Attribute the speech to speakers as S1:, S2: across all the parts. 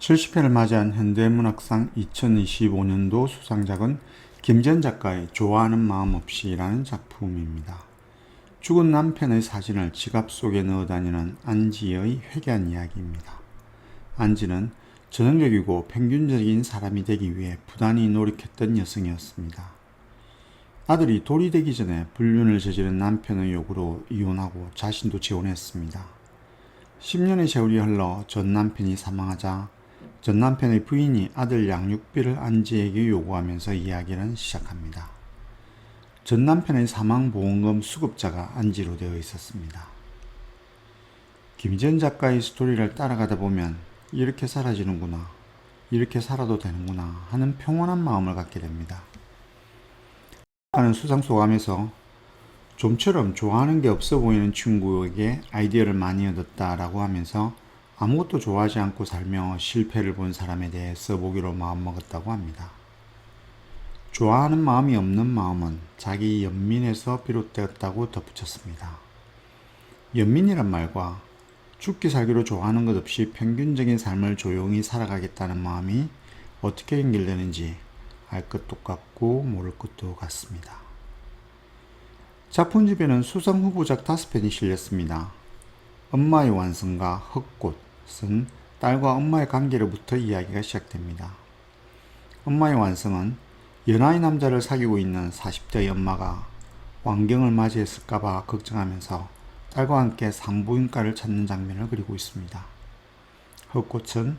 S1: 70회를 맞이한 현대문학상 2025년도 수상작은 김지연 작가의 좋아하는 마음 없이라는 작품입니다. 죽은 남편의 사진을 지갑 속에 넣어 다니는 안지의 회개한 이야기입니다. 안지는 전형적이고 평균적인 사람이 되기 위해 부단히 노력했던 여성이었습니다. 아들이 돌이 되기 전에 불륜을 저지른 남편의 요구로 이혼하고 자신도 재혼했습니다. 10년의 세월이 흘러 전 남편이 사망하자 전 남편의 부인이 아들 양육비를 안지에게 요구하면서 이야기는 시작합니다. 전 남편의 사망보험금 수급자가 안지로 되어 있었습니다. 김지연 작가의 스토리를 따라가다 보면 이렇게 사라지는구나, 이렇게 살아도 되는구나 하는 평온한 마음을 갖게 됩니다. 작가는 수상소감에서 좀처럼 좋아하는 게 없어 보이는 친구에게 아이디어를 많이 얻었다라고 하면서 아무것도 좋아하지 않고 살며 실패를 본 사람에 대해 써보기로 마음먹었다고 합니다. 좋아하는 마음이 없는 마음은 자기 연민에서 비롯되었다고 덧붙였습니다. 연민이란 말과 죽기 살기로 좋아하는 것 없이 평균적인 삶을 조용히 살아가겠다는 마음이 어떻게 연결되는지 알 것도 같고 모를 것도 같습니다. 작품집에는 수상 후보작 5편이 실렸습니다. 엄마의 완성과 흙꽃은 딸과 엄마의 관계로부터 이야기가 시작됩니다. 엄마의 완성은 연하의 남자를 사귀고 있는 40대의 엄마가 완경을 맞이했을까봐 걱정하면서 딸과 함께 산부인과를 찾는 장면을 그리고 있습니다. 흙꽃은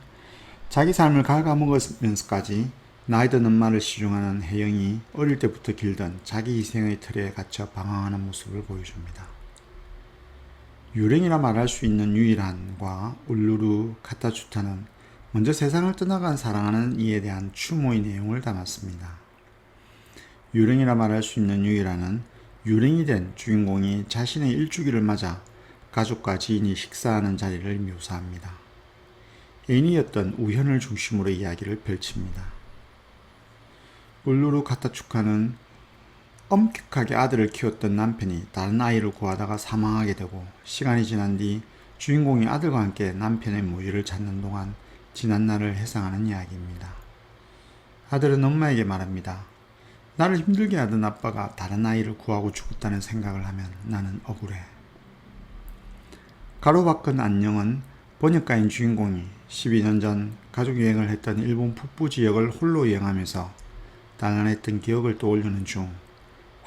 S1: 자기 삶을 갉아먹으면서까지 나이 든 엄마를 시중하는 혜영이 어릴 때부터 길던 자기 희생의 틀에 갇혀 방황하는 모습을 보여줍니다. 유령이라 말할 수 있는 유일한과 울루루 카타주타는 먼저 세상을 떠나간 사랑하는 이에 대한 추모의 내용을 담았습니다. 유령이라 말할 수 있는 유일한은 유령이 된 주인공이 자신의 일주기를 맞아 가족과 지인이 식사하는 자리를 묘사합니다. 애인이었던 우현을 중심으로 이야기를 펼칩니다. 울루루 카타추카는 엄격하게 아들을 키웠던 남편이 다른 아이를 구하다가 사망하게 되고 시간이 지난 뒤 주인공이 아들과 함께 남편의 무리를 찾는 동안 지난 날을 회상하는 이야기입니다. 아들은 엄마에게 말합니다. 나를 힘들게 하던 아빠가 다른 아이를 구하고 죽었다는 생각을 하면 나는 억울해. 가로바꾼 안녕은 번역가인 주인공이 12년 전 가족여행을 했던 일본 북부 지역을 홀로 여행하면서 단란했던 기억을 떠올리는 중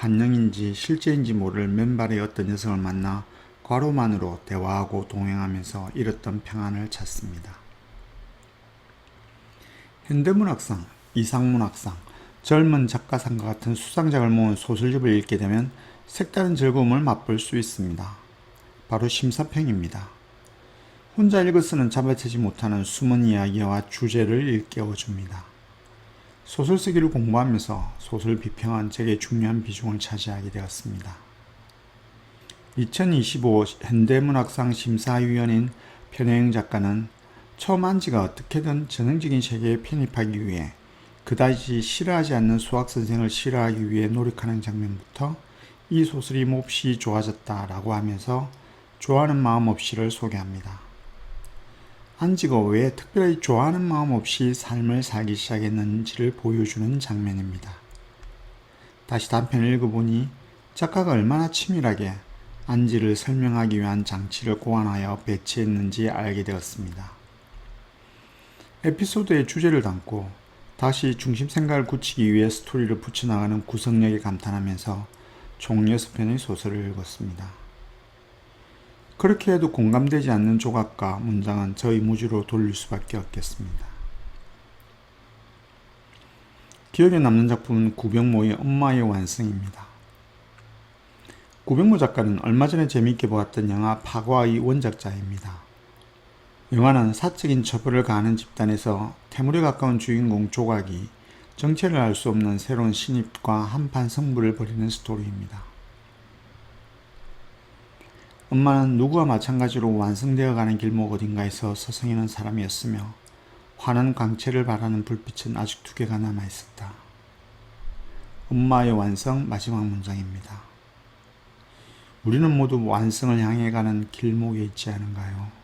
S1: 환영인지 실제인지 모를 맨발의 어떤 여성을 만나 과로만으로 대화하고 동행하면서 잃었던 평안을 찾습니다. 현대문학상, 이상문학상, 젊은 작가상과 같은 수상작을 모은 소설집을 읽게 되면 색다른 즐거움을 맛볼 수 있습니다. 바로 심사평입니다. 혼자 읽어서는 잡아채지 못하는 숨은 이야기와 주제를 일깨워줍니다. 소설 쓰기를 공부하면서 소설 비평은 제게 중요한 비중을 차지하게 되었습니다. 2025 현대문학상 심사위원인 편혜영 작가는 처음 안지가 어떻게든 전형적인 세계에 편입하기 위해 그다지 싫어하지 않는 수학선생을 싫어하기 위해 노력하는 장면부터 이 소설이 몹시 좋아졌다라고 하면서 좋아하는 마음 없이를 소개합니다. 안지가 왜 특별히 좋아하는 마음 없이 삶을 살기 시작했는지를 보여주는 장면입니다. 다시 단편을 읽어보니 작가가 얼마나 치밀하게 안지를 설명하기 위한 장치를 고안하여 배치했는지 알게 되었습니다. 에피소드의 주제를 담고 다시 중심생각을 굳히기 위해 스토리를 붙여나가는 구성력에 감탄하면서 총 6편의 소설을 읽었습니다. 그렇게 해도 공감되지 않는 조각과 문장은 저의 무지로 돌릴 수밖에 없겠습니다. 기억에 남는 작품은 구병모의 엄마의 완성입니다. 구병모 작가는 얼마 전에 재미있게 보았던 영화 파과의 원작자입니다. 영화는 사적인 처벌을 가하는 집단에서 태물에 가까운 주인공 조각이 정체를 알 수 없는 새로운 신입과 한판 승부를 벌이는 스토리입니다. 엄마는 누구와 마찬가지로 완성되어가는 길목 어딘가에서 서성이는 사람이었으며 환한 광채를 바라는 불빛은 아직 2개가 남아있었다. 엄마의 완성 마지막 문장입니다. 우리는 모두 완성을 향해 가는 길목에 있지 않은가요?